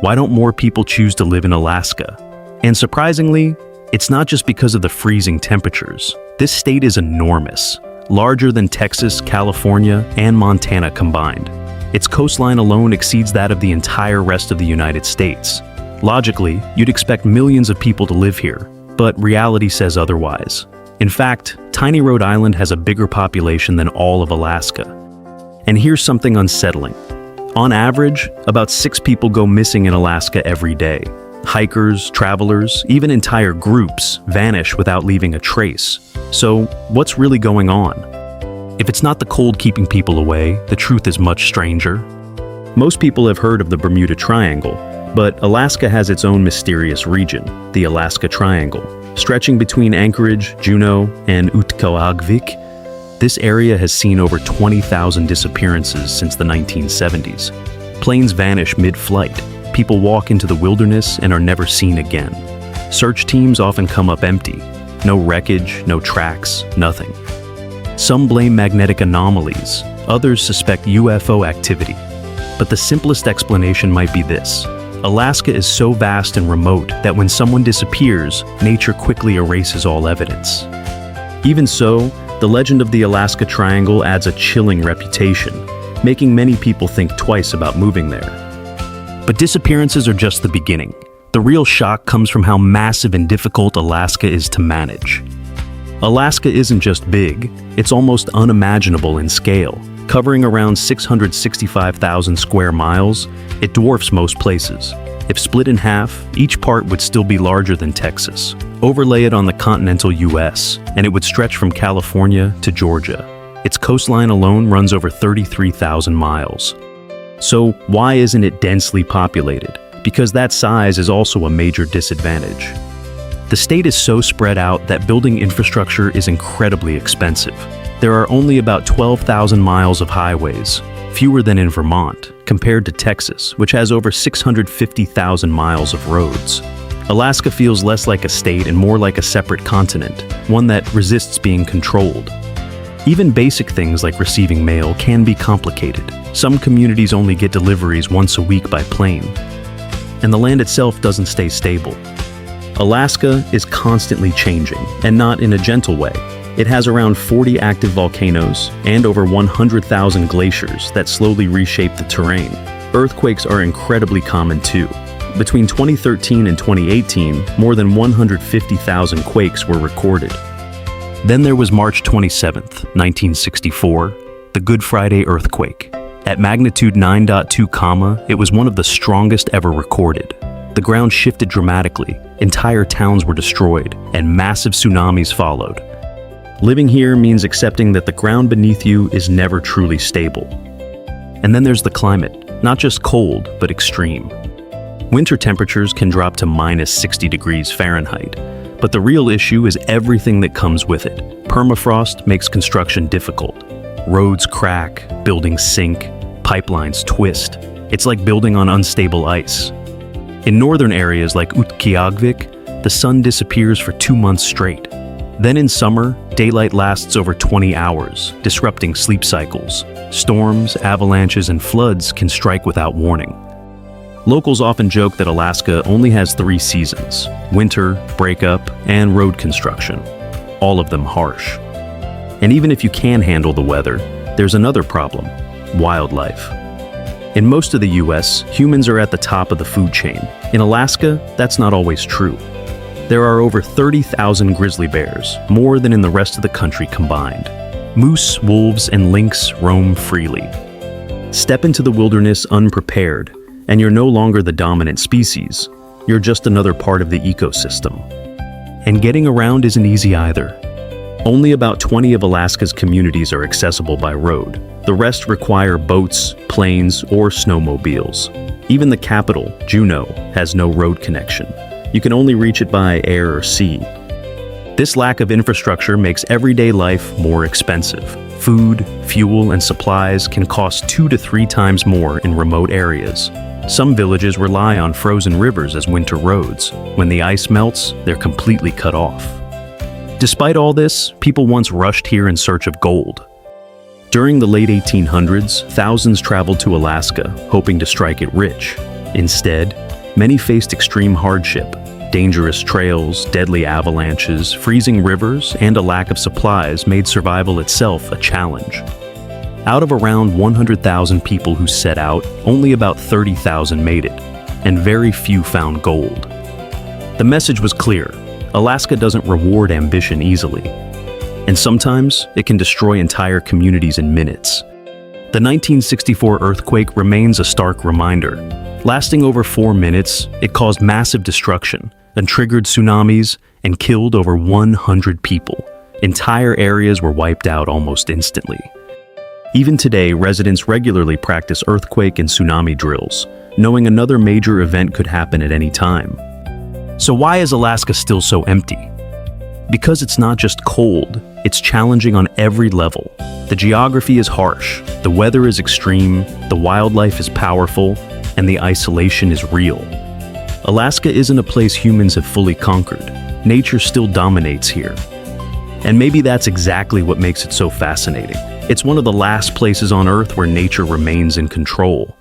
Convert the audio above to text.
Why don't more people choose to live in Alaska? And surprisingly, it's not just because of the freezing temperatures. This state is enormous, larger than Texas, California, and Montana combined. Its coastline alone exceeds that of the entire rest of the United States. Logically, you'd expect millions of people to live here, but reality says otherwise. In fact, tiny Rhode Island has a bigger population than all of Alaska. And here's something unsettling. On average, about 6 people go missing in Alaska every day. Hikers, travelers, even entire groups vanish without leaving a trace. So, what's really going on? If it's not the cold keeping people away, the truth is much stranger. Most people have heard of the Bermuda Triangle, but Alaska has its own mysterious region, the Alaska Triangle. Stretching between Anchorage, Juneau, and Utqiagvik, this area has seen over 20,000 disappearances since the 1970s. Planes vanish mid-flight, people walk into the wilderness and are never seen again. Search teams often come up empty. No wreckage, no tracks, nothing. Some blame magnetic anomalies, others suspect UFO activity. But the simplest explanation might be this. Alaska is so vast and remote that when someone disappears, nature quickly erases all evidence. Even so, the legend of the Alaska Triangle adds a chilling reputation, making many people think twice about moving there. But disappearances are just the beginning. The real shock comes from how massive and difficult Alaska is to manage. Alaska isn't just big, it's almost unimaginable in scale. Covering around 665,000 square miles, it dwarfs most places. If split in half, each part would still be larger than Texas. Overlay it on the continental US, and it would stretch from California to Georgia. Its coastline alone runs over 33,000 miles. So why isn't it densely populated? Because that size is also a major disadvantage. The state is so spread out that building infrastructure is incredibly expensive. There are only about 12,000 miles of highways, fewer than in Vermont, compared to Texas, which has over 650,000 miles of roads. Alaska feels less like a state and more like a separate continent, one that resists being controlled. Even basic things like receiving mail can be complicated. Some communities only get deliveries once a week by plane. And the land itself doesn't stay stable. Alaska is constantly changing, and not in a gentle way. It has around 40 active volcanoes and over 100,000 glaciers that slowly reshape the terrain. Earthquakes are incredibly common too. Between 2013 and 2018, more than 150,000 quakes were recorded. Then there was March 27, 1964, the Good Friday earthquake. At magnitude 9.2, it was one of the strongest ever recorded. The ground shifted dramatically, entire towns were destroyed, and massive tsunamis followed. Living here means accepting that the ground beneath you is never truly stable. And then there's the climate, not just cold, but extreme. Winter temperatures can drop to minus 60 degrees Fahrenheit, but the real issue is everything that comes with it. Permafrost makes construction difficult. Roads crack, buildings sink, pipelines twist. It's like building on unstable ice. In northern areas like Utqiagvik, the sun disappears for 2 months straight. Then in summer, daylight lasts over 20 hours, disrupting sleep cycles. Storms, avalanches, and floods can strike without warning. Locals often joke that Alaska only has 3 seasons: winter, breakup, and road construction. All of them harsh. And even if you can handle the weather, there's another problem: wildlife. In most of the US, humans are at the top of the food chain. In Alaska, that's not always true. There are over 30,000 grizzly bears, more than in the rest of the country combined. Moose, wolves, and lynx roam freely. Step into the wilderness unprepared, and you're no longer the dominant species. You're just another part of the ecosystem. And getting around isn't easy either. Only about 20 of Alaska's communities are accessible by road. The rest require boats, planes, or snowmobiles. Even the capital, Juneau, has no road connection. You can only reach it by air or sea. This lack of infrastructure makes everyday life more expensive. Food, fuel, and supplies can cost 2 to 3 times more in remote areas. Some villages rely on frozen rivers as winter roads. When the ice melts, they're completely cut off. Despite all this, people once rushed here in search of gold. During the late 1800s, thousands traveled to Alaska, hoping to strike it rich. Instead, Many faced extreme hardship, dangerous trails, deadly avalanches, freezing rivers, and a lack of supplies made survival itself a challenge. Out of around 100,000 people who set out, only about 30,000 made it, and very few found gold. The message was clear: Alaska doesn't reward ambition easily, and sometimes it can destroy entire communities in minutes. The 1964 earthquake remains a stark reminder. Lasting over 4 minutes, it caused massive destruction and triggered tsunamis and killed over 100 people. Entire areas were wiped out almost instantly. Even today, residents regularly practice earthquake and tsunami drills, knowing another major event could happen at any time. So why is Alaska still so empty? Because it's not just cold, it's challenging on every level. The geography is harsh, the weather is extreme, the wildlife is powerful, and the isolation is real. Alaska isn't a place humans have fully conquered. Nature still dominates here. And maybe that's exactly what makes it so fascinating. It's one of the last places on Earth where nature remains in control.